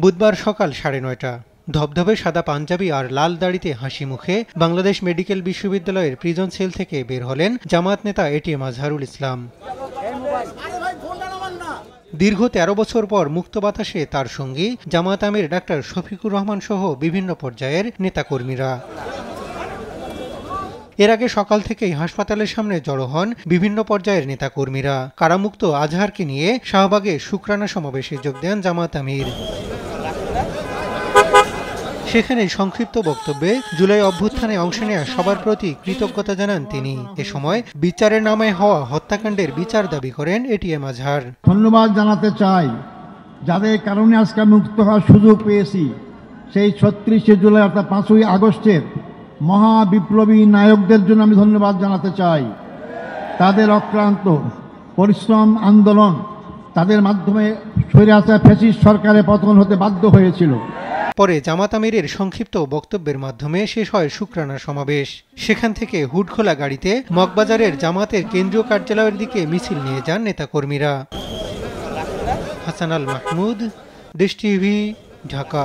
বুধবার সকাল ৯:৩০। ধবধবে সাদা পাঞ্জাবি আর লাল দাড়িতে হাসি মুখে বাংলাদেশ মেডিকেল বিশ্ববিদ্যালয়ের প্রিজন সেল থেকে বের হলেন জামায়াত নেতা এটিএম আজহারুল ইসলাম। দীর্ঘ ১৩ বছর পর মুক্ত বাতাসে তার সঙ্গী জামায়াত আমির ডাক্তার শফিকুর রহমান সহ বিভিন্ন পর্যায়ের নেতাকর্মীরা। এর আগে সকাল থেকেই হাসপাতালের সামনে জড়ো হন বিভিন্ন পর্যায়ের নেতাকর্মীরা। কারামুক্ত আজহারকে নিয়ে শাহবাগে শুকরানা সমাবেশে যোগ দেন জামায়াত আমির। সেখানে সংক্ষিপ্ত বক্তব্যে জুলাই অভ্যুত্থানে অংশ নেওয়া সবার প্রতি কৃতজ্ঞতা জানান তিনি। এ সময় বিচারের নামে হওয়া হত্যাকাণ্ডের বিচার দাবি করেন এটিএম আজহার। ধন্যবাদ জানাতে চাই যাদের কারণে আজকে মুক্ত হওয়ার সুযোগ পেয়েছি। সেই ৩৬শে জুলাই অর্থাৎ ৫ই আগস্টের মহা বিপ্লবী নায়কদের জন্য আমি ধন্যবাদ জানাতে চাই। তাদের অক্লান্ত পরিশ্রম আন্দোলন, তাদের মাধ্যমে স্বৈরাচার ফ্যাসিস্ট সরকারের পতন হতে বাধ্য হয়েছিল। পরে জামায়াত আমিরের সংক্ষিপ্ত বক্তব্যের মাধ্যমে শেষ হয় শুকরানা সমাবেশ। সেখান থেকে হুডখোলা গাড়িতে মগবাজারের জামায়াতের কেন্দ্রীয় কার্যালয়ের দিকে মিছিল নিয়ে যান নেতাকর্মীরা। হাসান আল মাহমুদ, দেশ টিভি, ঢাকা।